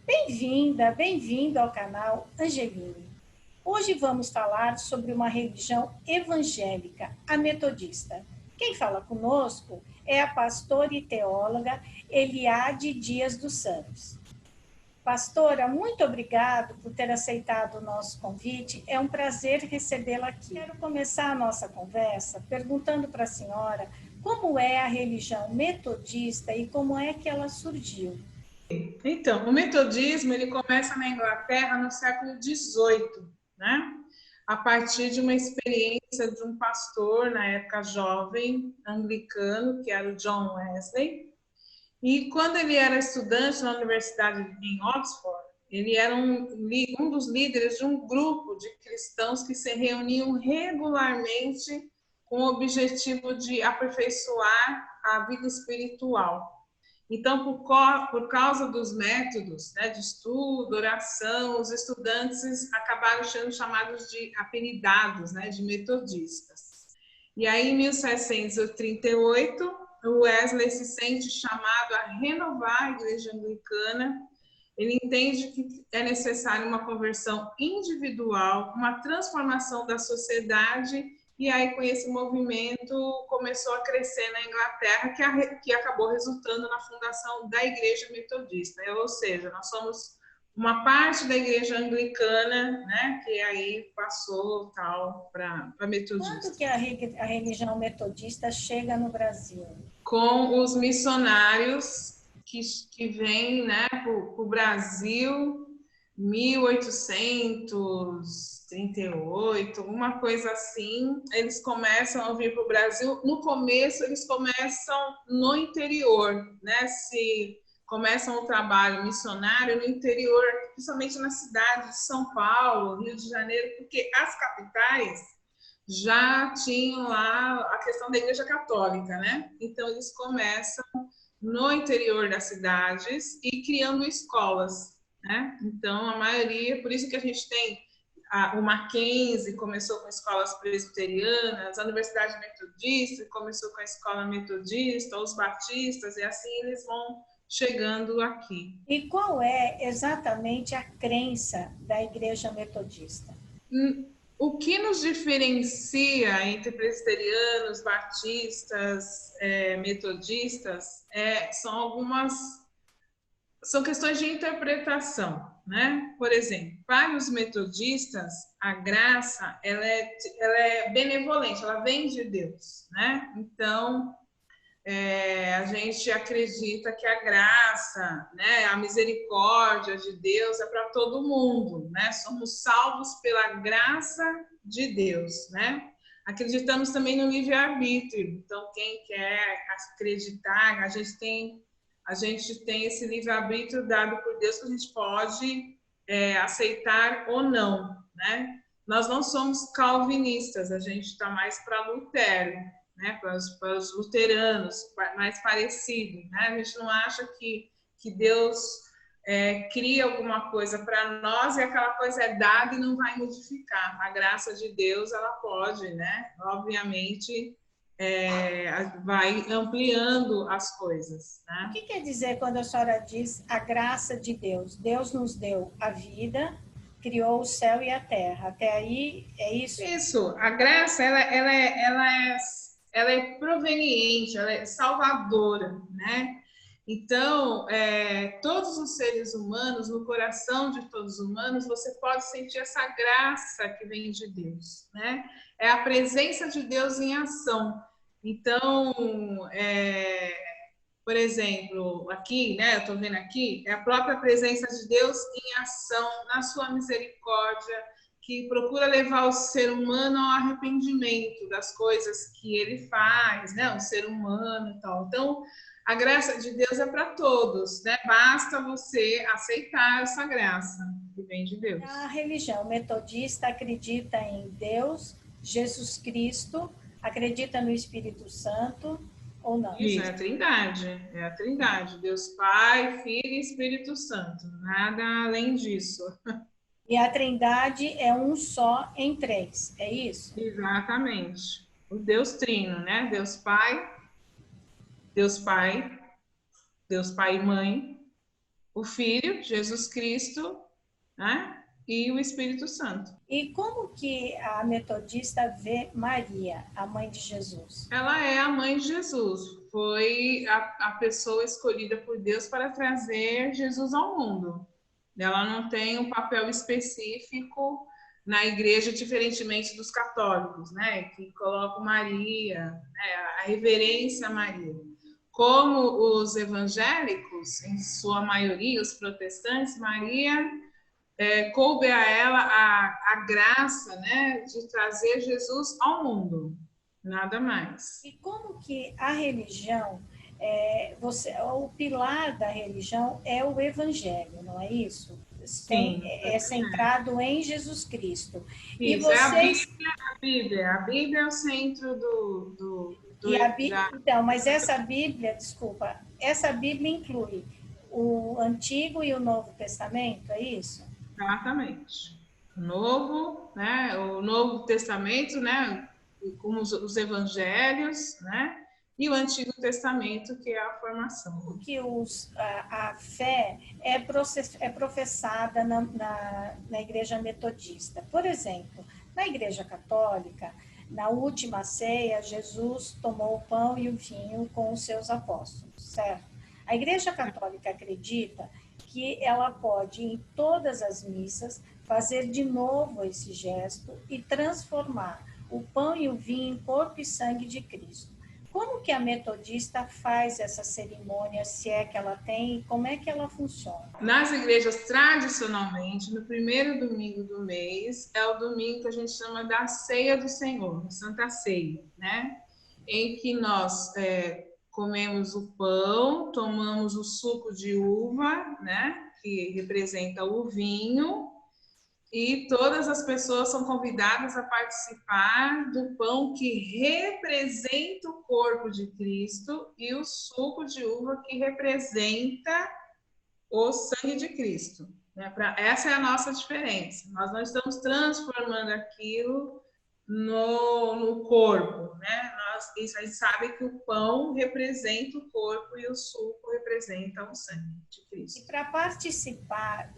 Bem-vinda, bem-vindo ao canal Angeline. Hoje vamos falar sobre uma religião evangélica, a metodista. Quem fala conosco é a pastora e teóloga Eliade Dias dos Santos. Pastora, muito obrigado por ter aceitado o nosso convite. É um prazer recebê-la aqui. Quero começar a nossa conversa perguntando para a senhora como é a religião metodista e como é que ela surgiu. Então, o metodismo ele começa na Inglaterra no século XVIII, né? A partir de uma experiência de um pastor, na época jovem, anglicano, que era o John Wesley. E quando ele era estudante na Universidade em Oxford, ele era um dos líderes de um grupo de cristãos que se reuniam regularmente com o objetivo de aperfeiçoar a vida espiritual. Então, por causa dos métodos, né, de estudo, oração, os estudantes acabaram sendo chamados de apelidados, né, de metodistas. E aí, em 1738, o Wesley se sente chamado a renovar a igreja anglicana. Ele entende que é necessária uma conversão individual, uma transformação da sociedade, e aí com esse movimento começou a crescer na Inglaterra, que acabou resultando na fundação da Igreja Metodista. Ou seja, nós somos uma parte da Igreja Anglicana, né, que aí passou tal para metodista. Quando que a religião metodista chega no Brasil? Com os missionários que vêm, né, para o Brasil, 1838, alguma coisa assim. Eles começam a vir para o Brasil. No começo, eles começam no interior, né? Começam o trabalho missionário no interior, principalmente na cidade de São Paulo, Rio de Janeiro, porque as capitais já tinham lá a questão da Igreja Católica, né? Então, eles começam no interior das cidades e criando escolas, né? Então, a maioria, por isso que a gente tem o Mackenzie começou com escolas presbiterianas, a Universidade Metodista começou com a escola metodista, os batistas, e assim eles vão chegando aqui. E qual é exatamente a crença da Igreja Metodista? O que nos diferencia entre presbiterianos, batistas, metodistas, são questões de interpretação, né? Por exemplo, para os metodistas, a graça ela é benevolente, ela vem de Deus, né? Então, a gente acredita que a graça, né, a misericórdia de Deus é para todo mundo, né? Somos salvos pela graça de Deus, né? Acreditamos também no livre-arbítrio. Então, quem quer acreditar, a gente tem esse livre-arbítrio dado por Deus que a gente pode aceitar ou não, né? Nós não somos calvinistas, a gente está mais para Lutero, né, para os luteranos, mais parecido, né? A gente não acha que Deus cria alguma coisa para nós e aquela coisa é dada e não vai modificar. A graça de Deus, ela pode, né? Obviamente, vai ampliando as coisas, né? O que quer dizer quando a senhora diz a graça de Deus? Deus nos deu a vida, criou o céu e a terra. Até aí é isso? Isso. A graça, ela é proveniente, ela é salvadora, né? Então, todos os seres humanos, no coração de todos os humanos, você pode sentir essa graça que vem de Deus, né? É a presença de Deus em ação. Então, por exemplo, aqui, né? Eu estou vendo aqui, é a própria presença de Deus em ação, na sua misericórdia, que procura levar o ser humano ao arrependimento das coisas que ele faz, né? O ser humano e tal. Então, a graça de Deus é para todos, né? Basta você aceitar essa graça que vem de Deus. A religião metodista acredita em Deus, Jesus Cristo, acredita no Espírito Santo ou não? Isso, é a Trindade. Deus Pai, Filho e Espírito Santo. Nada além disso. E a Trindade é um só em três, é isso? Exatamente. O Deus Trino, né? Deus Pai, Deus Pai, Deus Pai e Mãe, o Filho, Jesus Cristo, né? E o Espírito Santo. E como que a metodista vê Maria, a mãe de Jesus? Ela é a mãe de Jesus, foi a pessoa escolhida por Deus para trazer Jesus ao mundo. Ela não tem um papel específico na igreja, diferentemente dos católicos, né, que colocam Maria, né, a reverência a Maria. Como os evangélicos, em sua maioria, os protestantes, Maria coube a ela a graça, né, de trazer Jesus ao mundo, nada mais. E como que a religião, o pilar da religião é o evangelho, não é isso? Sim, É centrado em Jesus Cristo. E isso, é vocês... a Bíblia. A Bíblia é o centro Então, mas essa Bíblia, desculpa, essa Bíblia inclui o Antigo e o Novo Testamento, é isso? Exatamente. O Novo Testamento, né, como os evangelhos, né, e o Antigo Testamento, que é a formação. Que a fé é professada na Igreja Metodista. Por exemplo, na Igreja Católica, na última ceia, Jesus tomou o pão e o vinho com os seus apóstolos, certo? A Igreja Católica acredita que ela pode, em todas as missas, fazer de novo esse gesto e transformar o pão e o vinho em corpo e sangue de Cristo. Como que a metodista faz essa cerimônia, se é que ela tem, e como é que ela funciona? Nas igrejas, tradicionalmente, no primeiro domingo do mês, é o domingo que a gente chama da Ceia do Senhor, Santa Ceia, né? Em que nós comemos o pão, tomamos o suco de uva, né? Que representa o vinho, e todas as pessoas são convidadas a participar do pão que representa o corpo de Cristo e o suco de uva que representa o sangue de Cristo. Né? Essa é a nossa diferença. Nós não estamos transformando aquilo no corpo, né? A gente sabe que o pão representa o corpo e o suco representa o sangue de Cristo. E para participar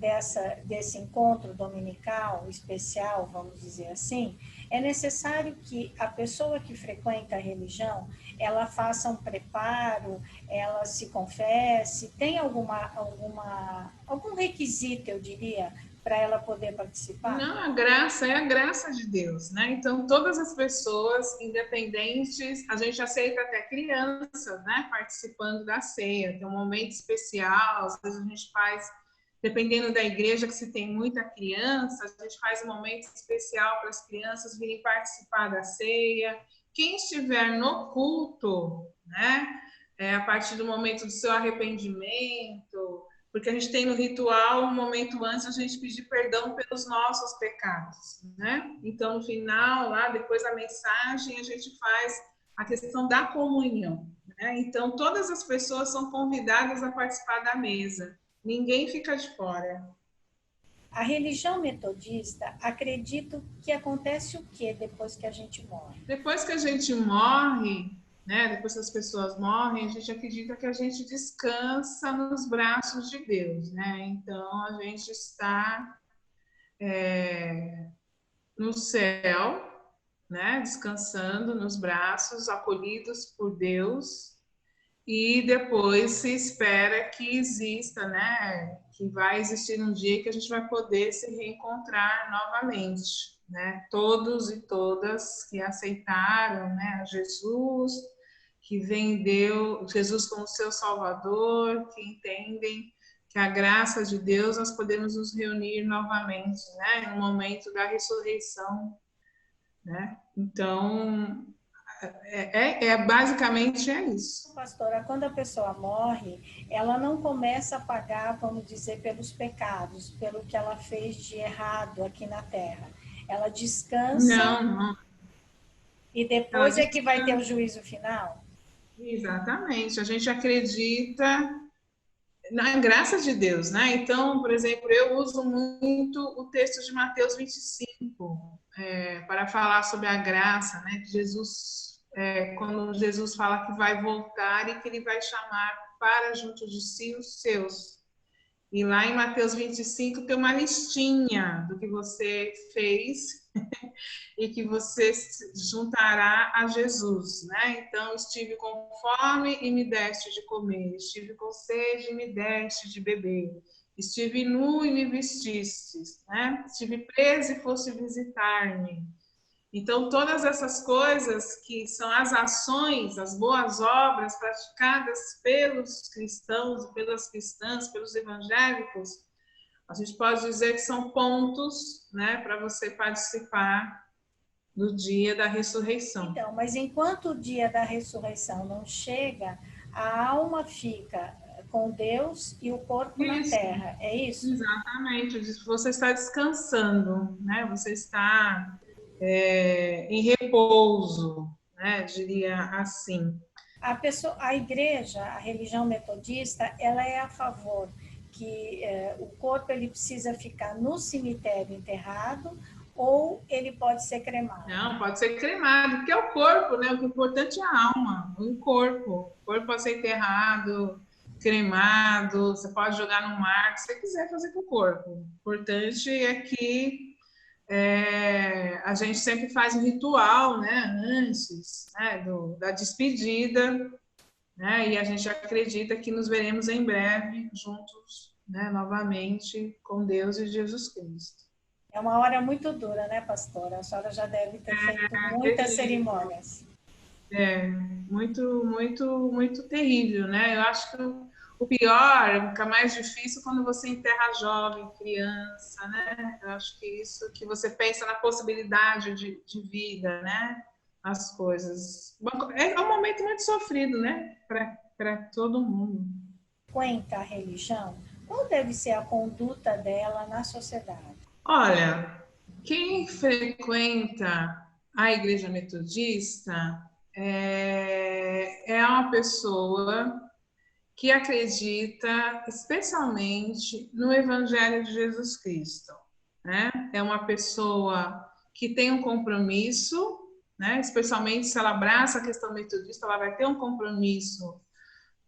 desse encontro dominical especial, vamos dizer assim, é necessário que a pessoa que frequenta a religião, ela faça um preparo, ela se confesse, tem algum requisito, eu diria, para ela poder participar? Não, a graça é a graça de Deus, né? Então, todas as pessoas, independentes, a gente aceita até crianças, né? Participando da ceia, tem um momento especial, às vezes a gente faz, dependendo da igreja que se tem muita criança, a gente faz um momento especial para as crianças virem participar da ceia. Quem estiver no culto, né? A partir do momento do seu arrependimento, porque a gente tem no ritual um momento antes a gente pedir perdão pelos nossos pecados, né? Então, no final, lá depois da mensagem, a gente faz a questão da comunhão, né? Então, todas as pessoas são convidadas a participar da mesa. Ninguém fica de fora. A religião metodista acredita que acontece o que depois que a gente morre? Depois que a gente morre, né, depois que as pessoas morrem, a gente acredita que a gente descansa nos braços de Deus, né? Então, a gente está no céu, né, descansando nos braços, acolhidos por Deus, e depois se espera que exista, né, que vai existir um dia que a gente vai poder se reencontrar novamente, né? Todos e todas que aceitaram, né, a Jesus, que vendeu Jesus como seu Salvador, que entendem que a graça de Deus nós podemos nos reunir novamente, né, no momento da ressurreição, né? Então, basicamente é isso. Pastora, quando a pessoa morre, ela não começa a pagar, vamos dizer, pelos pecados, pelo que ela fez de errado aqui na Terra. Ela descansa. Não. E depois é que vai ter o juízo final? Exatamente. A gente acredita na graça de Deus, né? Então, por exemplo, eu uso muito o texto de Mateus 25 para falar sobre a graça, né? Que Jesus, quando Jesus fala que vai voltar e que ele vai chamar para junto de si os seus. E lá em Mateus 25 tem uma listinha do que você fez e que você se juntará a Jesus, né? Então, estive com fome e me deste de comer, estive com sede e me deste de beber, estive nu e me vestistes, né? Estive preso e foste visitar-me. Então, todas essas coisas que são as ações, as boas obras praticadas pelos cristãos, pelas cristãs, pelos evangélicos, a gente pode dizer que são pontos, né, para você participar do dia da ressurreição. Então, mas enquanto o dia da ressurreição não chega, a alma fica com Deus e o corpo na terra, é isso? Exatamente, você está descansando, né? Você está em repouso, né? Diria assim. A igreja, a religião metodista, ela é a favor que o corpo ele precisa ficar no cemitério enterrado ou ele pode ser cremado? Não, pode ser cremado, porque é o corpo, né? O importante é a alma, o corpo. O corpo pode ser enterrado, cremado, você pode jogar no mar, o que você quiser fazer com o corpo. O importante é que a gente sempre faz um ritual, né? Antes, né? Da despedida, né? E a gente acredita que nos veremos em breve juntos, né? Novamente com Deus e Jesus Cristo. É uma hora muito dura, né, pastora? A senhora já deve ter feito muitas cerimônias. Muito, muito, muito terrível, né? Eu acho que o pior, o mais difícil, é quando você enterra jovem, criança, né? Eu acho que isso que você pensa na possibilidade de vida, né? As coisas. É um momento muito sofrido, né? Para todo mundo. Frequenta a religião? Qual deve ser a conduta dela na sociedade? Olha, quem frequenta a igreja metodista é uma pessoa que acredita especialmente no Evangelho de Jesus Cristo, né? É uma pessoa que tem um compromisso, né? Especialmente se ela abraça a questão metodista, ela vai ter um compromisso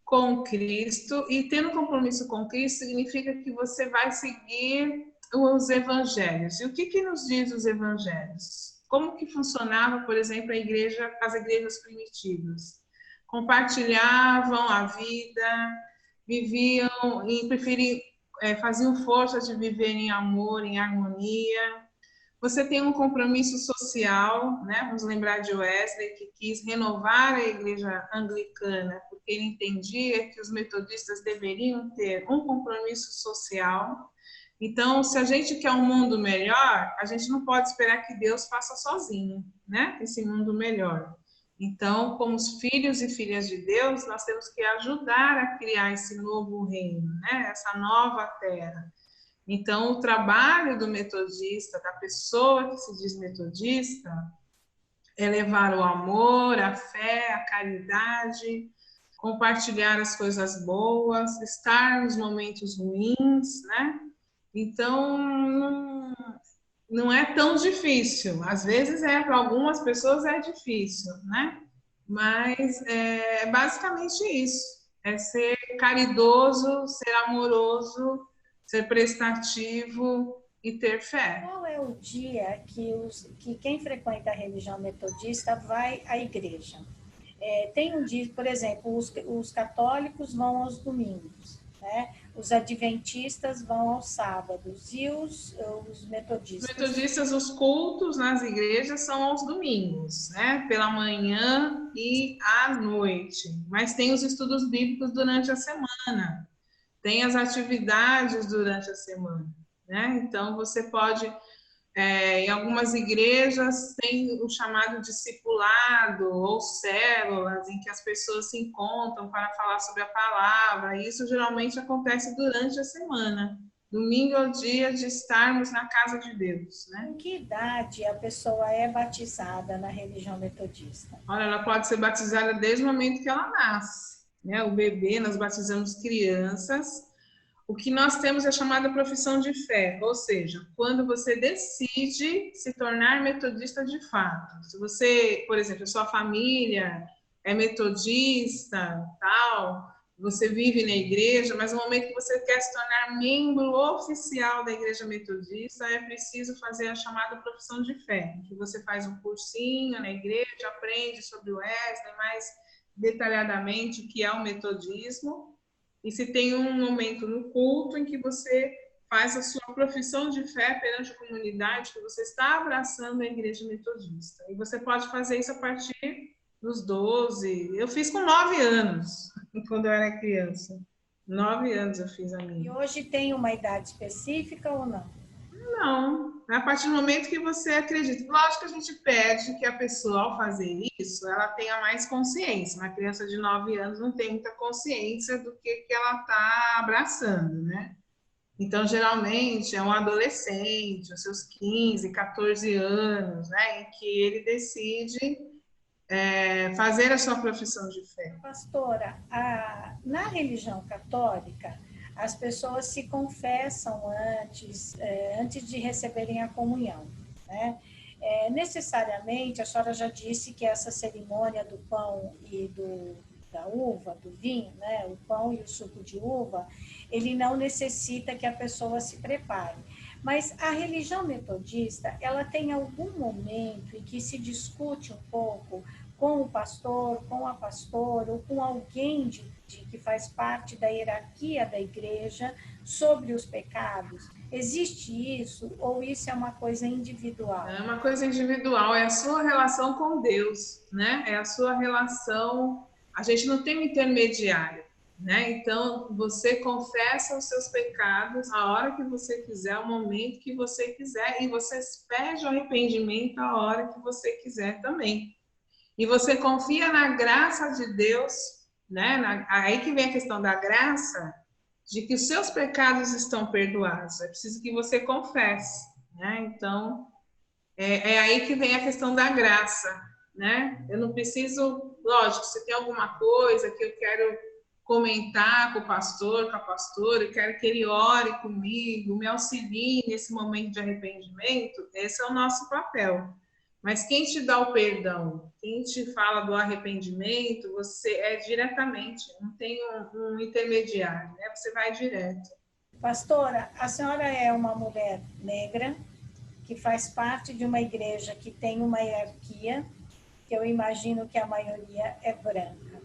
com Cristo, e tendo um compromisso com Cristo significa que você vai seguir os evangelhos. E o que nos diz os evangelhos? Como que funcionava, por exemplo, as igrejas primitivas? Compartilhavam a vida, viviam e faziam força de viver em amor, em harmonia. Você tem um compromisso social, né? Vamos lembrar de Wesley, que quis renovar a igreja anglicana, porque ele entendia que os metodistas deveriam ter um compromisso social. Então, se a gente quer um mundo melhor, a gente não pode esperar que Deus faça sozinho, né? Esse mundo melhor. Então, como os filhos e filhas de Deus, nós temos que ajudar a criar esse novo reino, né? Essa nova terra. Então, o trabalho do metodista, da pessoa que se diz metodista, é levar o amor, a fé, a caridade, compartilhar as coisas boas, estar nos momentos ruins, né? Então, não é tão difícil. Às vezes para algumas pessoas é difícil, né? Mas é basicamente isso. É ser caridoso, ser amoroso, ser prestativo e ter fé. Qual é o dia que quem frequenta a religião metodista vai à igreja? Tem um dia, por exemplo, os católicos vão aos domingos, né? Os adventistas vão aos sábados e os metodistas? Os metodistas, os cultos nas igrejas são aos domingos, né? Pela manhã e à noite. Mas tem os estudos bíblicos durante a semana. Tem as atividades durante a semana, né? Então, você pode... em algumas igrejas tem o chamado discipulado ou células em que as pessoas se encontram para falar sobre a palavra. Isso geralmente acontece durante a semana. Domingo é o dia de estarmos na casa de Deus, né? Em que idade a pessoa é batizada na religião metodista? Olha, ela pode ser batizada desde o momento que ela nasce, né? O bebê, nós batizamos crianças. O que nós temos é a chamada profissão de fé, ou seja, quando você decide se tornar metodista de fato. Se você, por exemplo, a sua família é metodista, tal, você vive na igreja, mas no momento que você quer se tornar membro oficial da Igreja Metodista, é preciso fazer a chamada profissão de fé, que você faz um cursinho na igreja, aprende sobre o Wesley mais detalhadamente o que é o metodismo, e se tem um momento no culto em que você faz a sua profissão de fé perante a comunidade, que você está abraçando a Igreja Metodista. E você pode fazer isso a partir dos 12. Eu fiz com 9 anos, quando eu era criança. 9 anos eu fiz a minha. E hoje tem uma idade específica ou não? Não. A partir do momento que você acredita. Lógico que a gente pede que a pessoa, ao fazer isso, ela tenha mais consciência. Uma criança de 9 anos não tem muita consciência do que ela está abraçando, né? Então, geralmente, é um adolescente, os seus 15, 14 anos, né, em que ele decide fazer a sua profissão de fé. Pastora, na religião católica, as pessoas se confessam antes de receberem a comunhão, né? Necessariamente, a senhora já disse que essa cerimônia do pão e da uva, do vinho, né, o pão e o suco de uva, ele não necessita que a pessoa se prepare. Mas a religião metodista, ela tem algum momento em que se discute um pouco com o pastor, com a pastora, ou com alguém que faz parte da hierarquia da igreja sobre os pecados? Existe isso ou isso é uma coisa individual? É uma coisa individual, é a sua relação com Deus, né? É a sua relação. A gente não tem um intermediário, né? Então, você confessa os seus pecados a hora que você quiser, ao momento que você quiser, e você pede o arrependimento a hora que você quiser também. E você confia na graça de Deus, né? Aí que vem a questão da graça, de que os seus pecados estão perdoados. É preciso que você confesse, né? Então, é aí que vem a questão da graça, né? Eu não preciso, lógico, se tem alguma coisa que eu quero comentar com o pastor, com a pastora, eu quero que ele ore comigo, me auxilie nesse momento de arrependimento, esse é o nosso papel. Mas quem te dá o perdão, quem te fala do arrependimento, você é diretamente, não tem um intermediário, né? Você vai direto. Pastora, a senhora é uma mulher negra que faz parte de uma igreja que tem uma hierarquia, que eu imagino que a maioria é branca.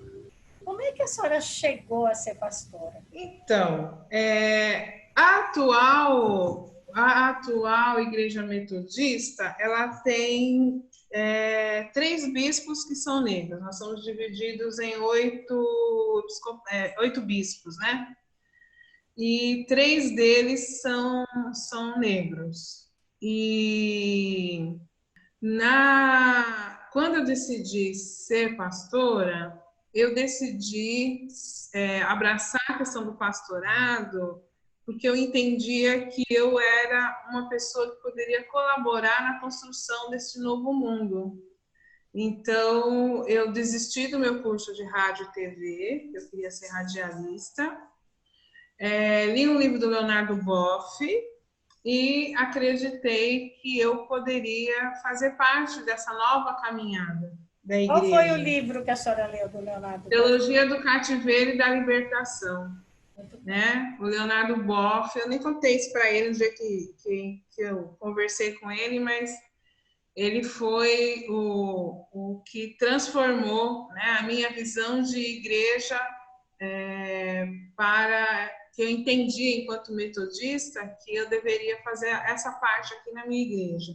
Como é que a senhora chegou a ser pastora? Então, a atual Igreja Metodista, ela tem 3 bispos que são negros. Nós somos divididos em 8 bispos, né? E 3 deles são negros. E quando eu decidi ser pastora, eu decidi abraçar a questão do pastorado, porque eu entendia que eu era uma pessoa que poderia colaborar na construção desse novo mundo. Então, eu desisti do meu curso de rádio e TV, eu queria ser radialista, li um livro do Leonardo Boff e acreditei que eu poderia fazer parte dessa nova caminhada da igreja. Qual foi o livro que a senhora leu do Leonardo Boff? Teologia do Cativeiro e da Libertação. Né? O Leonardo Boff, eu nem contei isso para ele no dia que eu conversei com ele, mas ele foi o que transformou, né, a minha visão de igreja para que eu entendi, enquanto metodista, que eu deveria fazer essa parte aqui na minha igreja.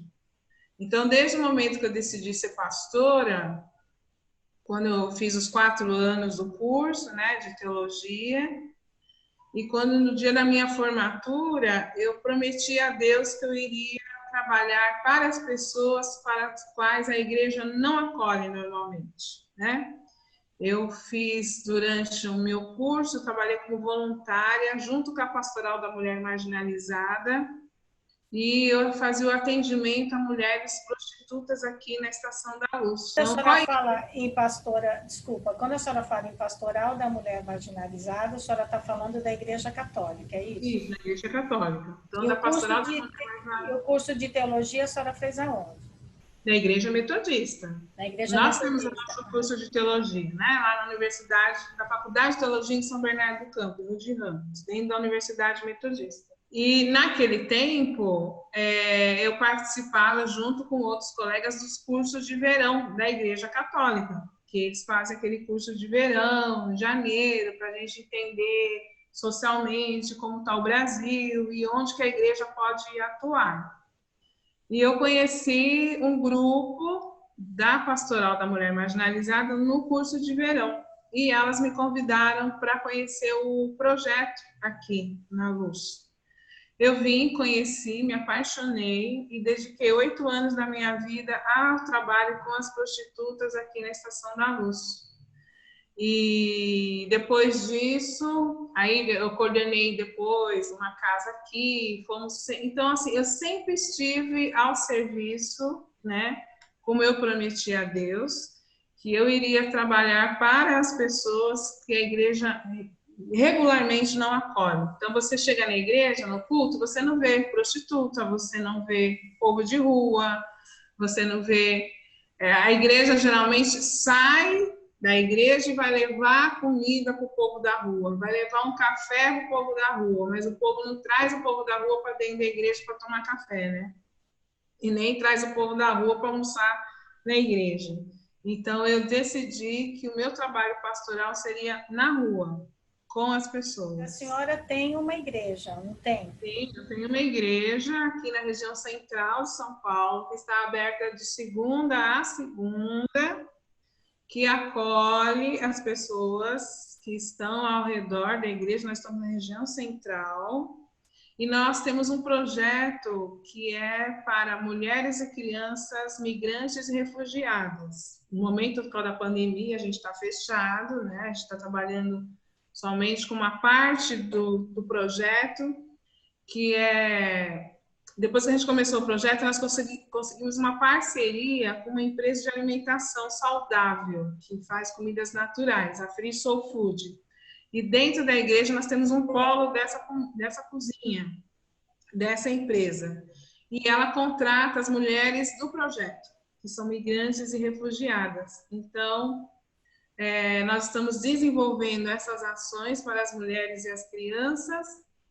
Então, desde o momento que eu decidi ser pastora, quando eu fiz os 4 anos do curso, né, de teologia, e quando no dia da minha formatura, eu prometi a Deus que eu iria trabalhar para as pessoas para as quais a igreja não acolhe normalmente, né? Eu fiz durante o meu curso, trabalhei como voluntária junto com a Pastoral da Mulher Marginalizada e eu fazia o atendimento a mulheres prostitutas aqui na Estação da Luz. Quando a senhora fala em pastora, desculpa, quando a senhora fala em Pastoral da Mulher Marginalizada, a senhora está falando da Igreja Católica, é isso? Isso, na Igreja Católica. Então, e da Pastoral da Mulher Marginalizada. E o curso de teologia a senhora fez aonde? Da Igreja Metodista. Na Igreja Nós Metodista. temos o nosso curso de teologia, né? Lá na Universidade, da Faculdade de Teologia em São Bernardo do Campo, no de Ramos, dentro da Universidade Metodista. E naquele tempo, eu participava junto com outros colegas dos cursos de verão da Igreja Católica, que eles fazem aquele curso de verão, em janeiro, para a gente entender socialmente como está o Brasil e onde que a igreja pode atuar. E eu conheci um grupo da Pastoral da Mulher Marginalizada no curso de verão. E elas me convidaram para conhecer o projeto aqui na Luz. Eu vim, conheci, me apaixonei e dediquei 8 anos da minha vida ao trabalho com as prostitutas aqui na Estação da Luz. E depois disso, aí eu coordenei depois uma casa aqui, então assim, eu sempre estive ao serviço, né? Como eu prometi a Deus, que eu iria trabalhar para as pessoas que a igreja regularmente não acolhe. Então você chega na igreja, no culto, você não vê prostituta, você não vê povo de rua, você não vê... a igreja geralmente sai da igreja e vai levar comida para o povo da rua, vai levar um café para o povo da rua, mas o povo não traz o povo da rua para dentro da igreja para tomar café, né? E nem traz o povo da rua para almoçar na igreja. Então, eu decidi que o meu trabalho pastoral seria na rua, com as pessoas. A senhora tem uma igreja, não tem? Sim, eu tenho uma igreja aqui na região central de São Paulo, que está aberta de segunda a segunda, que acolhe as pessoas que estão ao redor da igreja. Nós estamos na região central e nós temos um projeto que é para mulheres e crianças migrantes e refugiadas. No momento por causa da pandemia, a gente está fechado, né? A gente está trabalhando somente com uma parte do projeto, que é... Depois que a gente começou o projeto, nós conseguimos uma parceria com uma empresa de alimentação saudável, que faz comidas naturais, a Free Soul Food. E dentro da igreja nós temos um polo dessa cozinha, dessa empresa. E ela contrata as mulheres do projeto, que são migrantes e refugiadas. Então, nós estamos desenvolvendo essas ações para as mulheres e as crianças,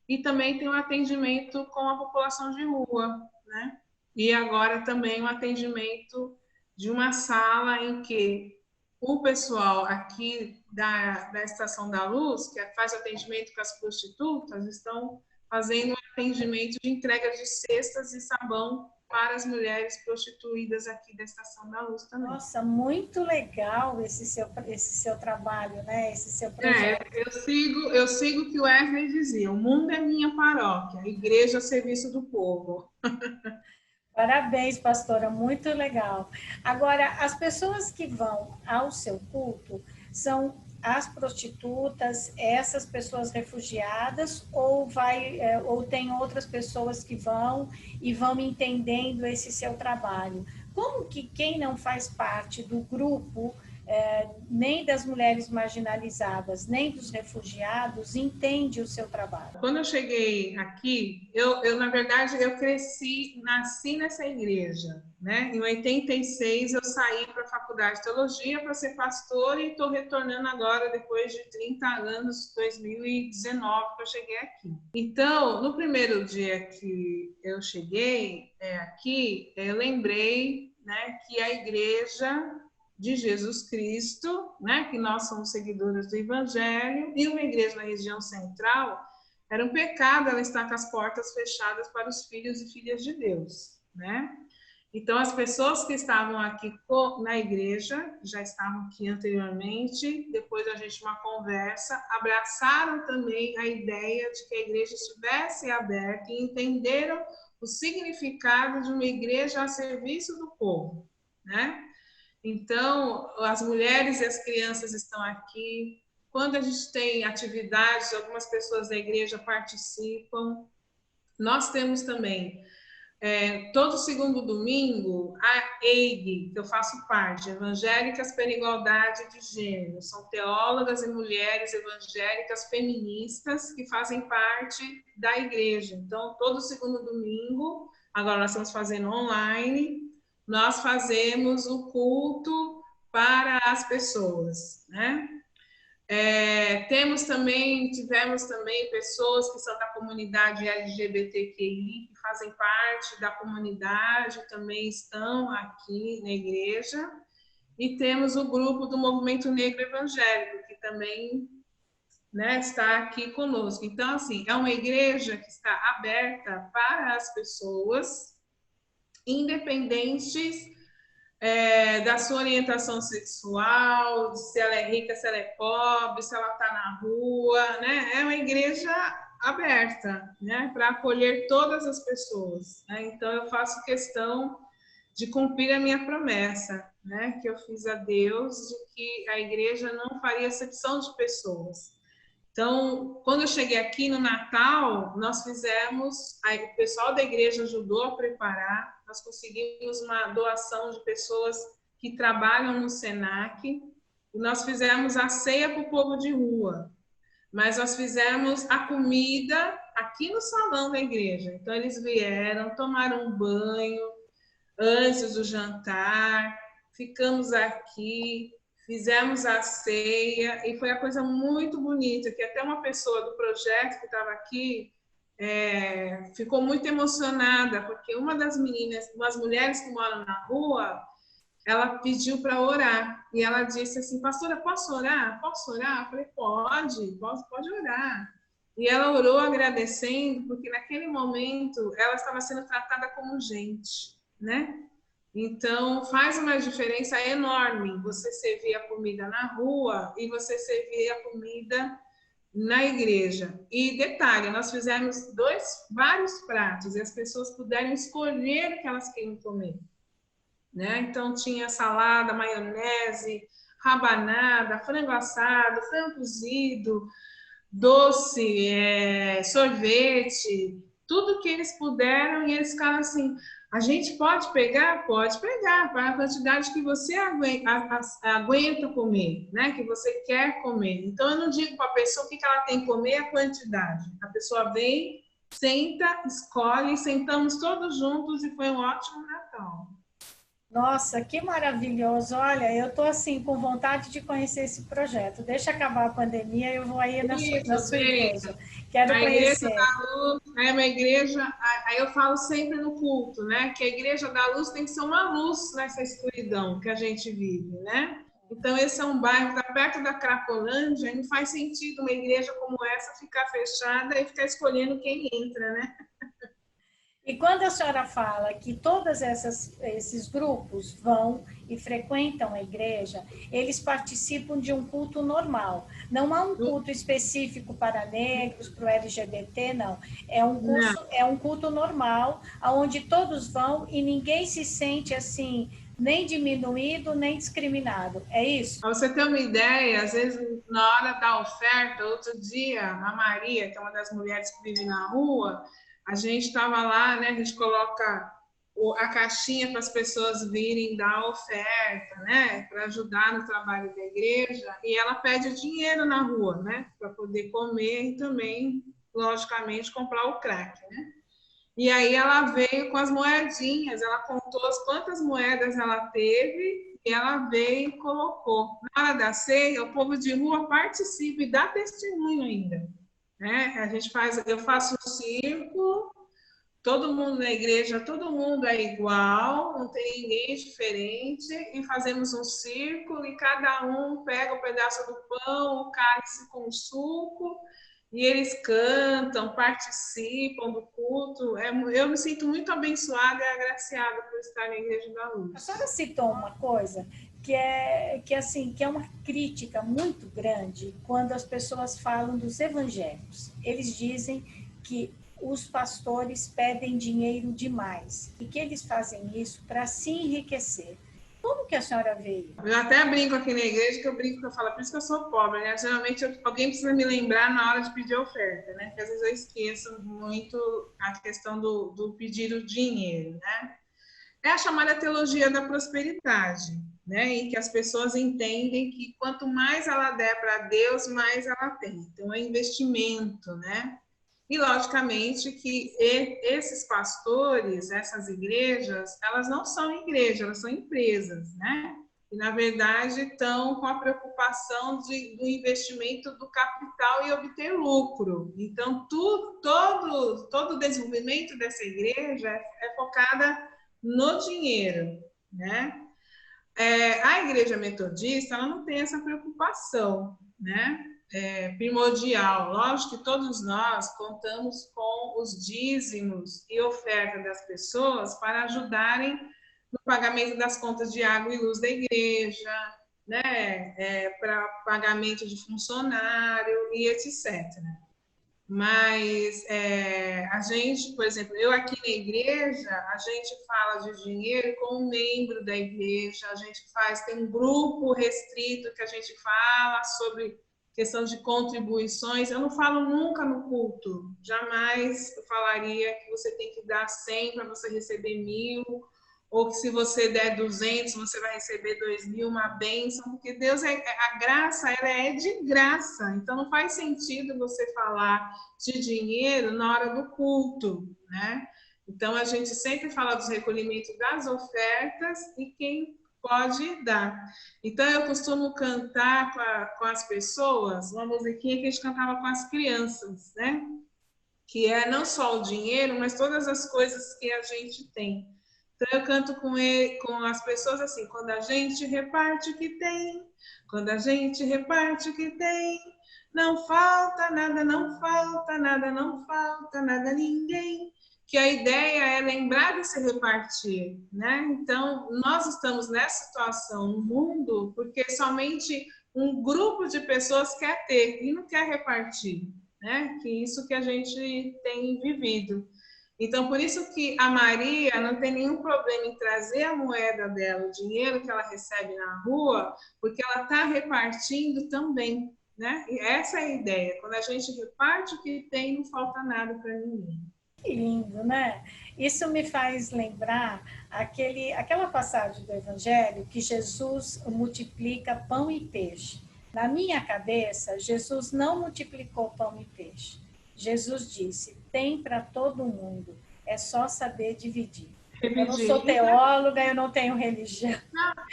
e também tem um atendimento com a população de rua, né? E agora também um atendimento de uma sala em que o pessoal aqui da Estação da Luz, que faz atendimento com as prostitutas, estão fazendo um atendimento de entrega de cestas e sabão para as mulheres prostituídas aqui da Estação da Luz também. Nossa, muito legal esse seu trabalho, né? Esse seu projeto. Eu sigo o que o Wesley dizia: o mundo é minha paróquia, a igreja a serviço do povo. Parabéns, pastora, muito legal. Agora, as pessoas que vão ao seu culto são as prostitutas, essas pessoas refugiadas, ou tem outras pessoas que vão e vão entendendo esse seu trabalho? Como que quem não faz parte do grupo, nem das mulheres marginalizadas, nem dos refugiados, entende o seu trabalho? Quando eu cheguei aqui, na verdade, eu nasci nessa igreja, né? Em 86, eu saí para a faculdade de teologia para ser pastora e estou retornando agora, depois de 30 anos, 2019, que eu cheguei aqui. Então, no primeiro dia que eu cheguei aqui, eu lembrei, né, que a igreja de Jesus Cristo, né, que nós somos seguidores do Evangelho, e uma igreja na região central, era um pecado ela estar com as portas fechadas para os filhos e filhas de Deus, né? Então, as pessoas que estavam aqui na igreja, já estavam aqui anteriormente, depois da gente uma conversa, abraçaram também a ideia de que a igreja estivesse aberta e entenderam o significado de uma igreja a serviço do povo, né? Então, as mulheres e as crianças estão aqui. Quando a gente tem atividades, algumas pessoas da igreja participam. Nós temos também, todo segundo domingo, a EIG, que eu faço parte, Evangélicas pela Igualdade de Gênero. São teólogas e mulheres evangélicas feministas que fazem parte da igreja. Então, todo segundo domingo, agora nós estamos fazendo online, nós fazemos o culto para as pessoas, né? Tivemos também pessoas que são da comunidade LGBTQI, que fazem parte da comunidade, também estão aqui na igreja. E temos o grupo do Movimento Negro Evangélico, que também, né, está aqui conosco. Então, assim, é uma igreja que está aberta para as pessoas, independentes da sua orientação sexual, de se ela é rica, se ela é pobre, se ela está na rua, né? É uma igreja aberta, né, para acolher todas as pessoas, né? Então, eu faço questão de cumprir a minha promessa, né, que eu fiz a Deus, de que a igreja não faria acepção de pessoas. Então, quando eu cheguei aqui no Natal, nós fizemos, o pessoal da igreja ajudou a preparar, nós conseguimos uma doação de pessoas que trabalham no Senac, e nós fizemos a ceia para o povo de rua, mas nós fizemos a comida aqui no salão da igreja. Então, eles vieram, tomaram um banho antes do jantar, ficamos aqui, fizemos a ceia e foi a coisa muito bonita, que até uma pessoa do projeto que estava aqui ficou muito emocionada, porque uma das meninas, umas mulheres que moram na rua, ela pediu para orar e ela disse assim: pastora, posso orar? Posso orar? Eu falei: pode orar. E ela orou agradecendo, porque naquele momento ela estava sendo tratada como gente, né? Então, faz uma diferença enorme você servir a comida na rua e você servir a comida na igreja. E detalhe, nós fizemos vários pratos e as pessoas puderam escolher o que elas queriam comer, né? Então, tinha salada, maionese, rabanada, frango assado, frango cozido, doce, sorvete, tudo que eles puderam, e eles ficaram assim: a gente pode pegar? Pode pegar, para a quantidade que você aguenta comer, né? Que você quer comer. Então, eu não digo para a pessoa o que ela tem que comer, a quantidade. A pessoa vem, senta, escolhe, sentamos todos juntos e foi um ótimo Natal. Nossa, que maravilhoso. Olha, eu estou assim com vontade de conhecer esse projeto. Deixa acabar a pandemia, eu vou aí na sua igreja. Quero conhecer. A Igreja da Luz é uma igreja, aí eu falo sempre no culto, né? Que a Igreja da Luz tem que ser uma luz nessa escuridão que a gente vive, né? Então, esse é um bairro que está perto da Cracolândia, e não faz sentido uma igreja como essa ficar fechada e ficar escolhendo quem entra, né? E quando a senhora fala que todos esses grupos vão e frequentam a igreja, eles participam de um culto normal. Não há um culto específico para negros, para o LGBT, não. É um culto normal, onde todos vão e ninguém se sente assim, nem diminuído, nem discriminado. É isso? Para você ter uma ideia, às vezes, na hora da oferta, outro dia, a Maria, que é uma das mulheres que vive na rua, a gente estava lá, né? A gente coloca a caixinha para as pessoas virem dar a oferta, né? Para ajudar no trabalho da igreja. E ela pede dinheiro na rua, né? Para poder comer e também, logicamente, comprar o crack, né? E aí ela veio com as moedinhas, ela contou quantas moedas ela teve e ela veio e colocou. Na hora da ceia, o povo de rua participa e dá testemunho ainda, né? Eu faço um círculo, todo mundo na igreja, todo mundo é igual, não tem ninguém diferente, e fazemos um círculo e cada um pega um pedaço do pão, o cálice com o suco, e eles cantam, participam do culto. Eu me sinto muito abençoada e agraciada por estar na Igreja da Luz. A senhora citou uma coisa que é uma crítica muito grande quando as pessoas falam dos evangélicos. Eles dizem que os pastores pedem dinheiro demais e que eles fazem isso para se enriquecer. Como que a senhora vê isso? Eu até brinco aqui na igreja, que eu falo, por isso que eu sou pobre, né? Geralmente alguém precisa me lembrar na hora de pedir oferta, né? Porque às vezes eu esqueço muito a questão do pedir o dinheiro, né? É a chamada teologia da prosperidade, né? Em que as pessoas entendem que quanto mais ela der para Deus, mais ela tem. Então é investimento, né? E, logicamente, que esses pastores, essas igrejas, elas não são igrejas, elas são empresas, né? E, na verdade, estão com a preocupação do investimento do capital e obter lucro. Então, todo o desenvolvimento dessa igreja é focada no dinheiro, né? A igreja metodista, ela não tem essa preocupação, né? Primordial. Lógico que todos nós contamos com os dízimos e oferta das pessoas para ajudarem no pagamento das contas de água e luz da igreja, né? Para pagamento de funcionário e etc. Mas a gente, por exemplo, eu aqui na igreja, a gente fala de dinheiro como membro da igreja, a gente tem um grupo restrito que a gente fala sobre questão de contribuições. Eu não falo nunca no culto, jamais eu falaria que você tem que dar 100 para você receber 1.000, ou que se você der 200, você vai receber 2.000, uma bênção, porque Deus a graça, ela é de graça, então não faz sentido você falar de dinheiro na hora do culto, né? Então a gente sempre fala dos recolhimentos das ofertas e quem pode dar. Então eu costumo cantar com as pessoas uma musiquinha que a gente cantava com as crianças, né? Que é não só o dinheiro, mas todas as coisas que a gente tem. Então, eu canto com as pessoas assim, quando a gente reparte o que tem, quando a gente reparte o que tem, não falta nada, não falta nada, não falta nada a ninguém. Que a ideia é lembrar de se repartir, né? Então, nós estamos nessa situação no mundo porque somente um grupo de pessoas quer ter e não quer repartir, né? Que isso que a gente tem vivido. Então, por isso que a Maria não tem nenhum problema em trazer a moeda dela, o dinheiro que ela recebe na rua, porque ela está repartindo também, né? E essa é a ideia. Quando a gente reparte o que tem, não falta nada para ninguém. Que lindo, né? Isso me faz lembrar aquela passagem do Evangelho que Jesus multiplica pão e peixe. Na minha cabeça, Jesus não multiplicou pão e peixe. Jesus disse: tem para todo mundo, é só saber dividir. Eu não sou teóloga, eu não tenho religião,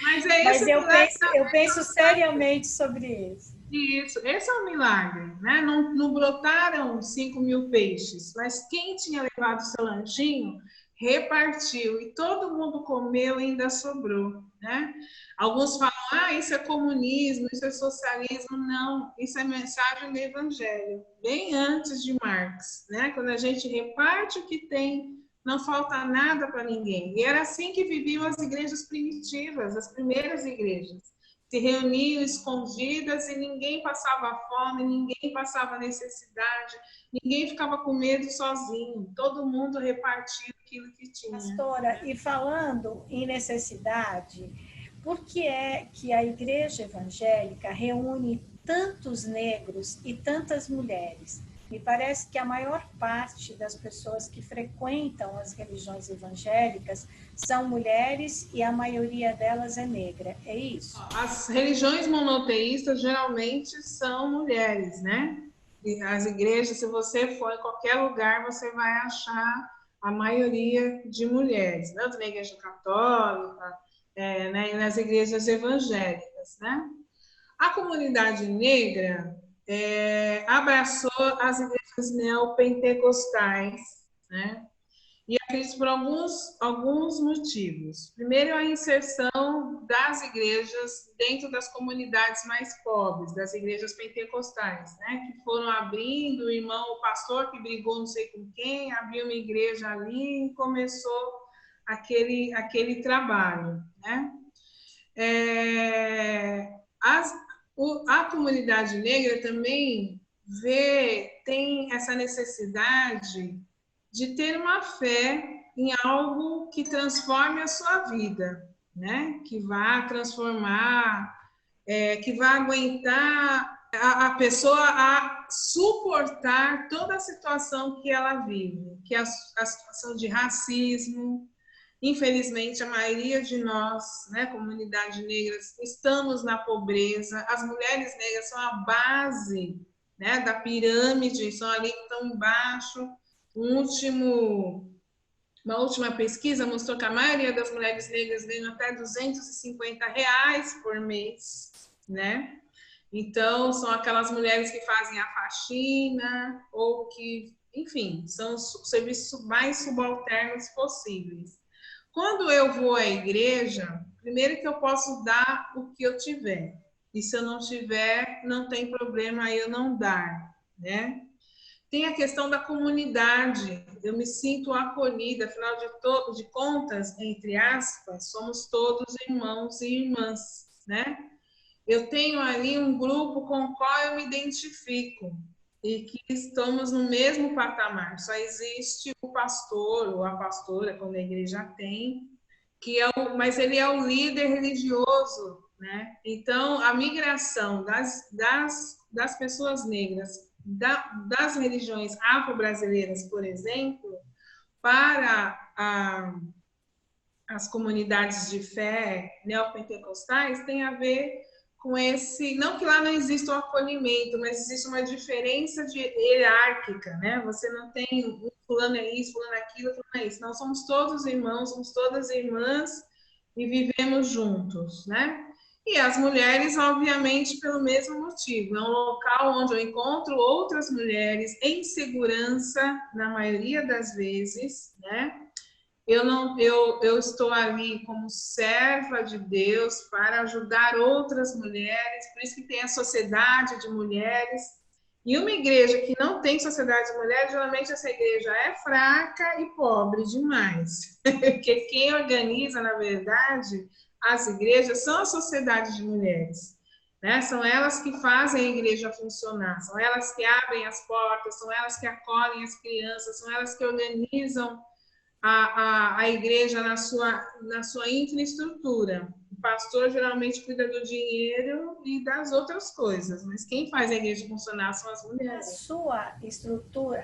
mas eu penso seriamente sobre isso. Isso, esse é o milagre, né? Não brotaram 5.000 peixes, mas quem tinha levado o seu lanchinho repartiu e todo mundo comeu e ainda sobrou, né? Alguns falam, isso é comunismo, isso é socialismo. Não, isso é mensagem do Evangelho, bem antes de Marx, né? Quando a gente reparte o que tem, não falta nada para ninguém. E era assim que viviam as igrejas primitivas, as primeiras igrejas. Se reuniam escondidas e ninguém passava fome, ninguém passava necessidade, ninguém ficava com medo sozinho, todo mundo repartia aquilo que tinha. Pastora, e falando em necessidade, por que é que a igreja evangélica reúne tantos negros e tantas mulheres? Me parece que a maior parte das pessoas que frequentam as religiões evangélicas são mulheres e a maioria delas é negra, é isso? As religiões monoteístas geralmente são mulheres, né? E as igrejas, se você for em qualquer lugar, você vai achar a maioria de mulheres, tanto na igreja católica, né, e nas igrejas evangélicas, né? A comunidade negra abraçou as igrejas neopentecostais, né? E acredito por alguns motivos. Primeiro, a inserção das igrejas dentro das comunidades mais pobres, das igrejas pentecostais, né? Que foram abrindo, o pastor que brigou não sei com quem, abriu uma igreja ali e começou aquele trabalho, né? A comunidade negra também tem essa necessidade de ter uma fé em algo que transforme a sua vida, né? Que vá transformar, que vá aguentar a pessoa a suportar toda a situação que ela vive, que é a situação de racismo. Infelizmente, a maioria de nós, né, comunidade negra, estamos na pobreza. As mulheres negras são a base, né, da pirâmide, são ali que estão embaixo. Uma última pesquisa mostrou que a maioria das mulheres negras ganham até R$ 250 por mês, né? Então, são aquelas mulheres que fazem a faxina ou que, enfim, são os serviços mais subalternos possíveis. Quando eu vou à igreja, primeiro que eu posso dar o que eu tiver. E se eu não tiver, não tem problema eu não dar, né? Tem a questão da comunidade. Eu me sinto acolhida, afinal de contas, entre aspas, somos todos irmãos e irmãs, né? Eu tenho ali um grupo com o qual eu me identifico e que estamos no mesmo patamar. Só existe o pastor ou a pastora, como a igreja tem, mas ele é o líder religioso, né? Então, a migração das pessoas negras, das religiões afro-brasileiras, por exemplo, para as comunidades de fé neopentecostais tem a ver com esse, não que lá não exista o acolhimento, mas existe uma diferença hierárquica, né? Você não tem fulano é isso, fulano é aquilo, fulano é isso. Nós somos todos irmãos, somos todas irmãs e vivemos juntos, né? E as mulheres, obviamente, pelo mesmo motivo. É um local onde eu encontro outras mulheres em segurança, na maioria das vezes, né? Eu estou ali como serva de Deus para ajudar outras mulheres, por isso que tem a sociedade de mulheres. E uma igreja que não tem sociedade de mulheres, geralmente essa igreja é fraca e pobre demais. Porque quem organiza, na verdade, as igrejas são a sociedade de mulheres. Né? São elas que fazem a igreja funcionar, são elas que abrem as portas, são elas que acolhem as crianças, são elas que organizam a igreja na sua infraestrutura. O pastor geralmente cuida do dinheiro e das outras coisas, mas quem faz a igreja funcionar são as mulheres. A sua estrutura,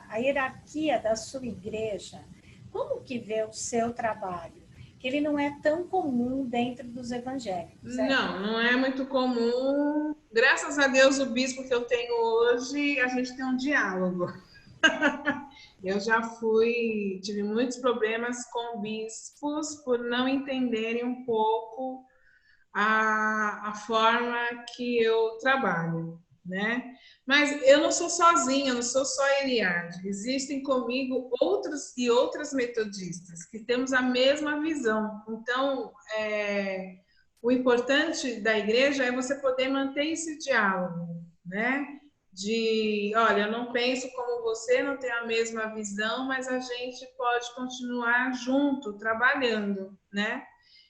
a hierarquia da sua igreja, como que vê o seu trabalho? Que ele não é tão comum dentro dos evangélicos. Não é muito comum. Graças a Deus, o bispo que eu tenho hoje, a gente tem um diálogo. Eu já tive muitos problemas com bispos por não entenderem um pouco a forma que eu trabalho, né? Mas eu não sou sozinha, eu não sou só Eliade. Existem comigo outras metodistas que temos a mesma visão. Então, o importante da igreja é você poder manter esse diálogo, né? Olha, eu não penso como você, não tenho a mesma visão, mas a gente pode continuar junto, trabalhando, né?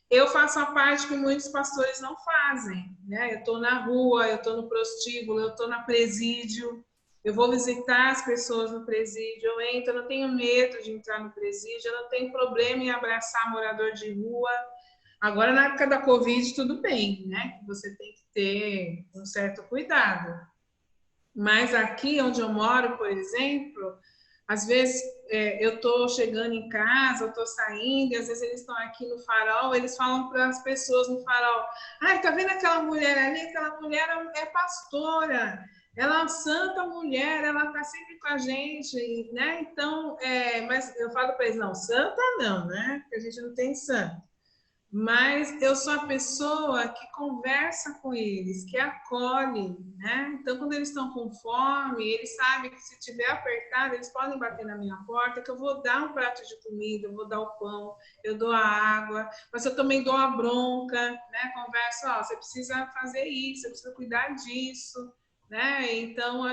Eu faço a parte que muitos pastores não fazem, né? Eu estou na rua, eu estou no prostíbulo, eu estou na presídio, eu vou visitar as pessoas no presídio, eu entro, eu não tenho medo de entrar no presídio, eu não tenho problema em abraçar morador de rua. Agora, na época da Covid, tudo bem, né? Você tem que ter um certo cuidado. Mas aqui onde eu moro, por exemplo, às vezes eu estou chegando em casa, eu estou saindo, e às vezes eles estão aqui no farol, eles falam para as pessoas no farol: ai, tá vendo aquela mulher ali? Aquela mulher é pastora, ela é uma santa mulher, ela está sempre com a gente, né? Então, mas eu falo para eles: não, santa não, né? Porque a gente não tem santo. Mas eu sou a pessoa que conversa com eles, que acolhe, né? Então, quando eles estão com fome, eles sabem que se tiver apertado, eles podem bater na minha porta, que eu vou dar um prato de comida, eu vou dar o pão, eu dou a água, mas eu também dou a bronca, né? Converso, você precisa fazer isso, você precisa cuidar disso, né? Então,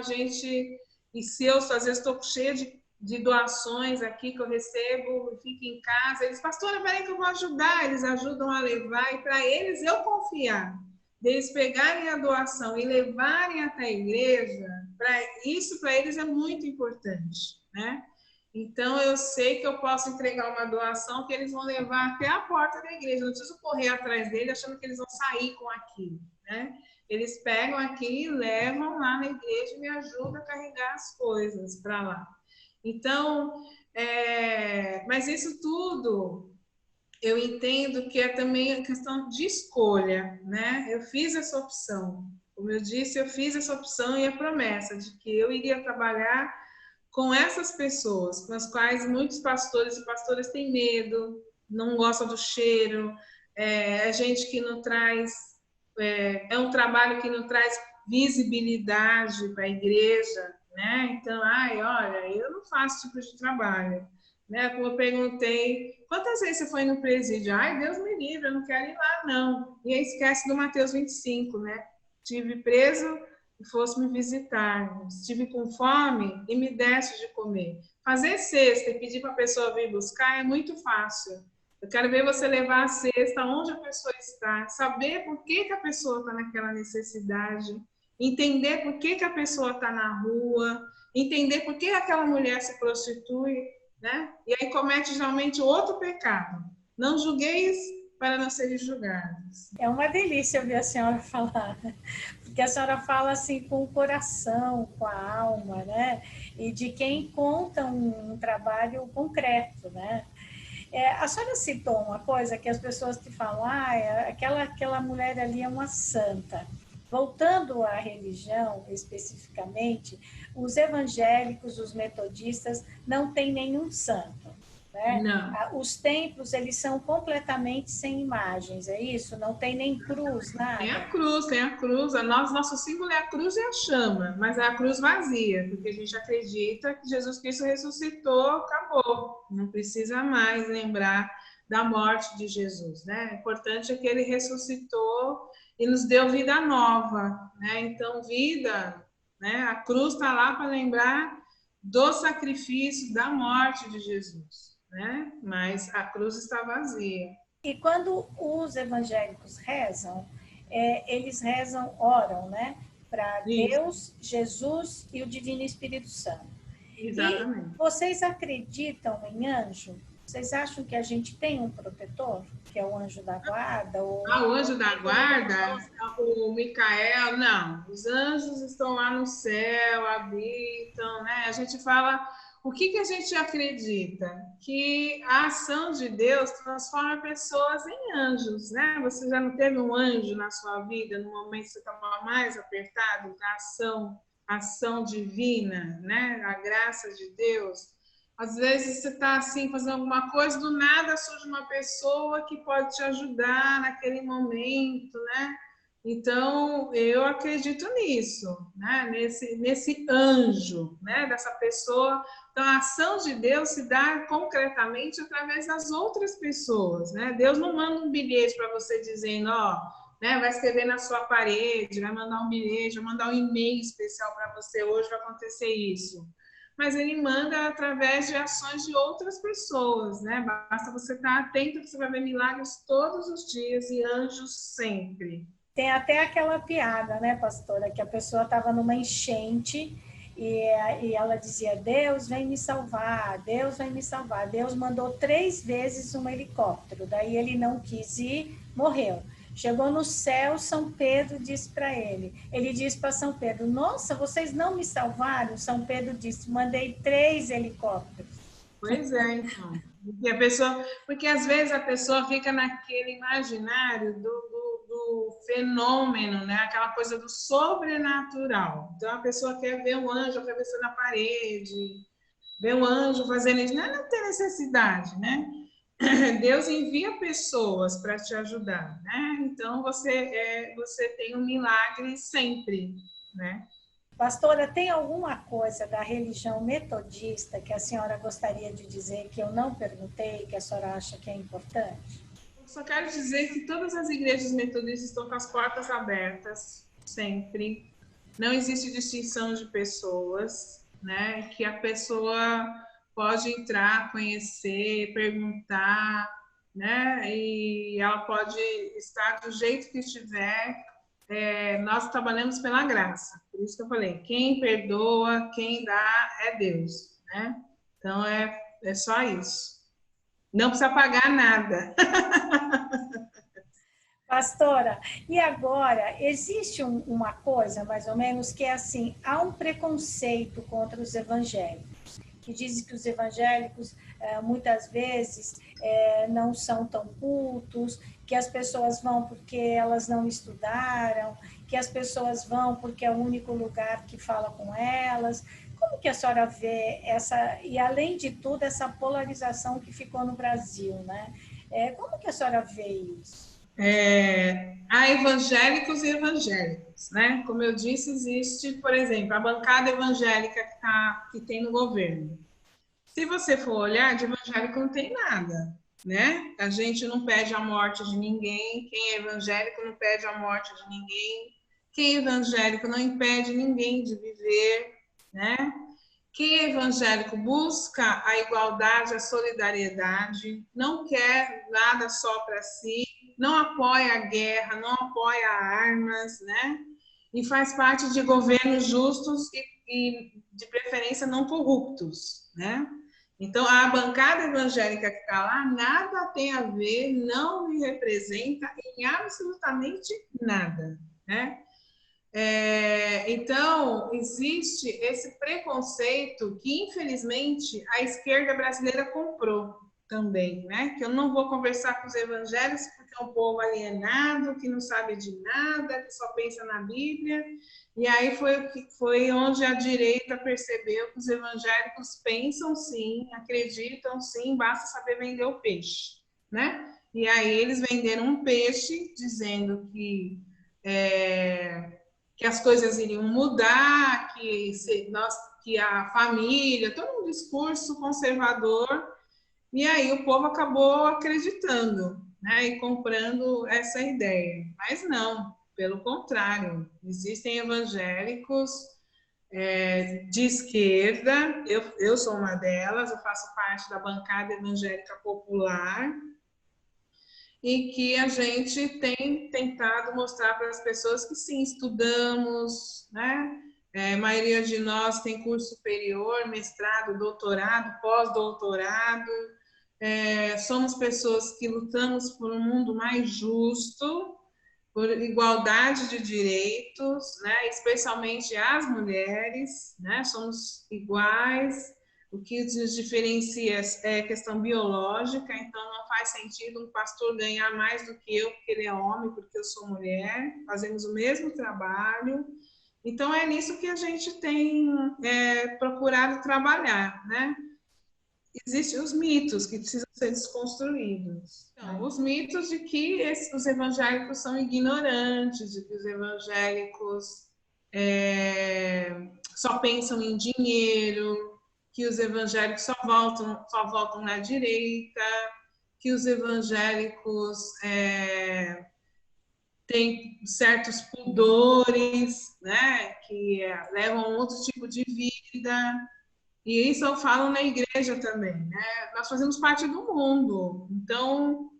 e se eu, às vezes, estou cheia de doações aqui que eu recebo, fico em casa, eles, pastora, peraí que eu vou ajudar, eles ajudam a levar, e para eles eu confiar, deles pegarem a doação e levarem até a igreja, isso para eles é muito importante, né? Então eu sei que eu posso entregar uma doação que eles vão levar até a porta da igreja, não preciso correr atrás deles achando que eles vão sair com aquilo, né? Eles pegam aqui e levam lá na igreja e me ajudam a carregar as coisas para lá. Então, mas isso tudo eu entendo que é também a questão de escolha, né? Eu fiz essa opção. Como eu disse, eu fiz essa opção e a promessa de que eu iria trabalhar com essas pessoas, com as quais muitos pastores e pastoras têm medo, não gostam do cheiro, é gente que não traz, é um trabalho que não traz visibilidade para a igreja, né? Então, olha, eu não faço esse tipo de trabalho. Né? Como eu perguntei, quantas vezes você foi no presídio? Ai, Deus me livre, eu não quero ir lá, não. E aí esquece do Mateus 25, né? Estive preso e fosse me visitar. Estive com fome e me deste de comer. Fazer cesta e pedir para a pessoa vir buscar é muito fácil. Eu quero ver você levar a cesta onde a pessoa está, saber por que a pessoa está naquela necessidade, entender por que a pessoa está na rua, entender por que aquela mulher se prostitui, né? E aí comete geralmente outro pecado. Não julgueis para não serem julgados. É uma delícia ouvir a senhora falar, porque a senhora fala assim com o coração, com a alma, né? E de quem conta um trabalho concreto, né? A senhora citou uma coisa que as pessoas te falam, aquela mulher ali é uma santa. Voltando à religião especificamente, os evangélicos, os metodistas, não têm nenhum santo. Né? Não. Os templos, eles são completamente sem imagens, é isso? Não tem nem cruz, nada? Tem a cruz. Nosso símbolo é a cruz e a chama, mas é a cruz vazia, porque a gente acredita que Jesus Cristo ressuscitou, acabou. Não precisa mais lembrar da morte de Jesus, né? O importante é que ele ressuscitou e nos deu vida nova, né? Então, vida, né? A cruz está lá para lembrar do sacrifício, da morte de Jesus, né? Mas a cruz está vazia. E quando os evangélicos rezam, eles rezam, oram, né? Para Deus, Jesus e o Divino Espírito Santo. Exatamente. E vocês acreditam em anjo? Vocês acham que a gente tem um protetor, que é o anjo da guarda? O anjo da guarda, o Micael, não. Os anjos estão lá no céu, habitam, né? A gente fala, o que a gente acredita? Que a ação de Deus transforma pessoas em anjos, né? Você já não teve um anjo na sua vida, no momento que você estava mais apertado, a ação divina, né? A graça de Deus. Às vezes você está assim, fazendo alguma coisa, do nada surge uma pessoa que pode te ajudar naquele momento, né? Então, eu acredito nisso, né? Nesse anjo, né? Dessa pessoa. Então, a ação de Deus se dá concretamente através das outras pessoas, né? Deus não manda um bilhete para você dizendo, né? Vai escrever na sua parede, vai mandar um bilhete, vai mandar um e-mail especial para você, hoje vai acontecer isso. Mas ele manda através de ações de outras pessoas, né? Basta você estar atento que você vai ver milagres todos os dias e anjos sempre. Tem até aquela piada, né, pastora, que a pessoa estava numa enchente e ela dizia, Deus vem me salvar, Deus vem me salvar. Deus mandou 3 vezes um helicóptero, daí ele não quis ir, morreu. Chegou no céu, São Pedro disse para ele. Ele disse para São Pedro, nossa, vocês não me salvaram? São Pedro disse, mandei 3 helicópteros. Pois é, então. Porque às vezes a pessoa fica naquele imaginário do fenômeno, né? Aquela coisa do sobrenatural. Então a pessoa quer ver um anjo atravessando a parede, ver um anjo fazendo isso. Não tem necessidade, né? Deus envia pessoas para te ajudar, né? Então você tem um milagre sempre, né? Pastora, tem alguma coisa da religião metodista que a senhora gostaria de dizer que eu não perguntei, que a senhora acha que é importante? Eu só quero dizer que todas as igrejas metodistas estão com as portas abertas, sempre. Não existe distinção de pessoas, né? Que a pessoa pode entrar, conhecer, perguntar, né? E ela pode estar do jeito que estiver. Nós trabalhamos pela graça. Por isso que eu falei, quem perdoa, quem dá é Deus, né? Então é só isso. Não precisa pagar nada. Pastora, e agora, existe uma coisa, mais ou menos, que é assim, há um preconceito contra os evangélicos, que dizem que os evangélicos, muitas vezes, não são tão cultos, que as pessoas vão porque elas não estudaram, que as pessoas vão porque é o único lugar que fala com elas. Como que a senhora vê essa, e além de tudo, essa polarização que ficou no Brasil, né? Como que a senhora vê isso? Há evangélicos e evangélicos, né? Como eu disse, existe, por exemplo, a bancada evangélica que tem no governo. Se você for olhar, de evangélico não tem nada, né? A gente não pede a morte de ninguém, quem é evangélico não pede a morte de ninguém, quem é evangélico não impede ninguém de viver, né? Quem é evangélico busca a igualdade, a solidariedade, não quer nada só para si, não apoia a guerra, não apoia armas, né? E faz parte de governos justos e de preferência não corruptos, né? Então, a bancada evangélica que está lá nada tem a ver, não me representa em absolutamente nada, né? Então, existe esse preconceito que, infelizmente, a esquerda brasileira comprou também, né? Que eu não vou conversar com os evangélicos porque é um povo alienado, que não sabe de nada, que só pensa na Bíblia. E aí foi onde a direita percebeu que os evangélicos pensam sim, acreditam sim, basta saber vender o peixe, né? E aí eles venderam um peixe dizendo que as coisas iriam mudar, que a família, todo um discurso conservador, e aí o povo acabou acreditando, né, e comprando essa ideia. Mas não, pelo contrário, existem evangélicos de esquerda, eu sou uma delas, eu faço parte da bancada evangélica popular, e que a gente tem tentado mostrar para as pessoas que sim, estudamos, né? A maioria de nós tem curso superior, mestrado, doutorado, pós-doutorado. Somos pessoas que lutamos por um mundo mais justo, por igualdade de direitos, né? Especialmente as mulheres, né? Somos iguais. O que nos diferencia é questão biológica, então não faz sentido um pastor ganhar mais do que eu, porque ele é homem, porque eu sou mulher, fazemos o mesmo trabalho. Então é nisso que a gente tem procurado trabalhar, né? Existem os mitos que precisam ser desconstruídos. Então, os mitos de que os evangélicos são ignorantes, de que os evangélicos só pensam em dinheiro, que os evangélicos só votam na direita, que os evangélicos têm certos pudores, né, que levam a outro tipo de vida. E isso eu falo na igreja também, né? Nós fazemos parte do mundo. Então,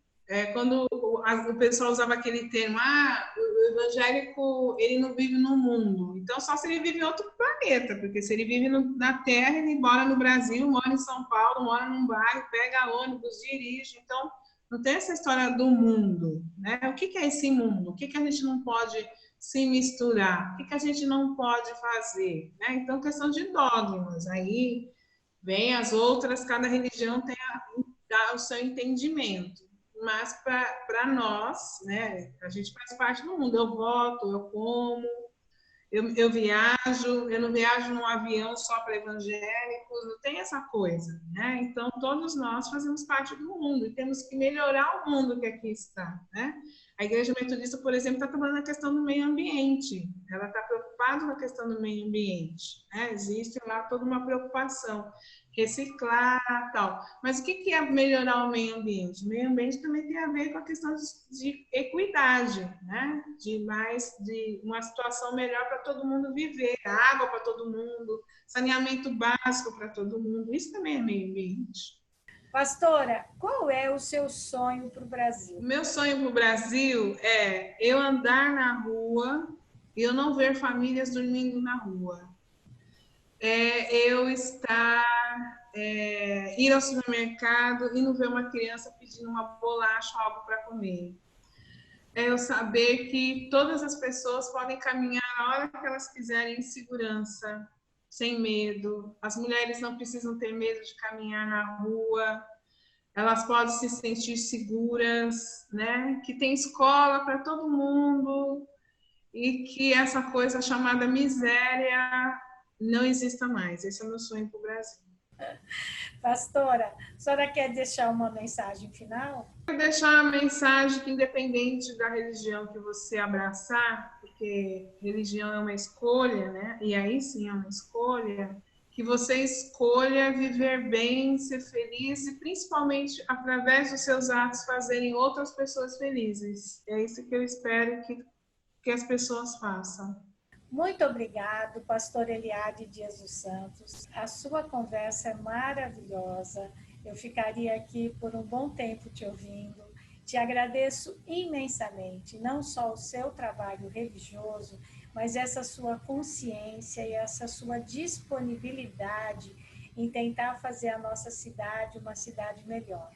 quando o pessoal usava aquele termo, o evangélico, ele não vive no mundo. Então, só se ele vive em outro planeta, porque se ele vive na Terra, ele mora no Brasil, mora em São Paulo, mora num bairro, pega ônibus, dirige. Então, não tem essa história do mundo, né? O que é esse mundo? O que a gente não pode se misturar? O que a gente não pode fazer? Né? Então, questão de dogmas. Aí vem as outras, cada religião tem o seu entendimento. Mas para nós, né, a gente faz parte do mundo. Eu voto, eu como, eu viajo, eu não viajo num avião só para evangélicos, não tem essa coisa, né? Então, todos nós fazemos parte do mundo e temos que melhorar o mundo que aqui está, né? A Igreja Metodista, por exemplo, está trabalhando na questão do meio ambiente, ela está preocupada com a questão do meio ambiente, né? Existe lá toda uma preocupação, reciclar, tal. Mas o que é melhorar o meio ambiente? O meio ambiente também tem a ver com a questão de equidade, né? De uma situação melhor para todo mundo viver, água para todo mundo, saneamento básico para todo mundo. Isso também é meio ambiente. Pastora, qual é o seu sonho para o Brasil? O meu sonho para o Brasil é eu andar na rua e eu não ver famílias dormindo na rua. Eu ir ao supermercado e não ver uma criança pedindo uma bolacha ou algo para comer. Eu saber que todas as pessoas podem caminhar a hora que elas quiserem em segurança, sem medo. As mulheres não precisam ter medo de caminhar na rua, elas podem se sentir seguras, né? Que tem escola para todo mundo, e que essa coisa chamada miséria não exista mais. Esse é o meu sonho para o Brasil. Pastora, a senhora quer deixar uma mensagem final? Quero deixar uma mensagem que, independente da religião que você abraçar, porque religião é uma escolha, né? E aí sim é uma escolha, que você escolha viver bem, ser feliz e principalmente através dos seus atos fazerem outras pessoas felizes. É isso que eu espero que as pessoas façam. Muito obrigado, pastor Eliade Dias dos Santos. A sua conversa é maravilhosa. Eu ficaria aqui por um bom tempo te ouvindo. Te agradeço imensamente, não só o seu trabalho religioso, mas essa sua consciência e essa sua disponibilidade em tentar fazer a nossa cidade uma cidade melhor.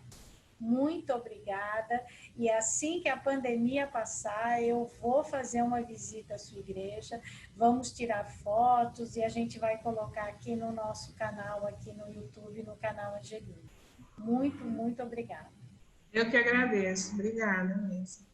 Muito obrigada. E assim que a pandemia passar, eu vou fazer uma visita à sua igreja, vamos tirar fotos e a gente vai colocar aqui no nosso canal, aqui no YouTube, no canal Angelina. Muito, muito obrigada. Eu que agradeço. Obrigada mesmo.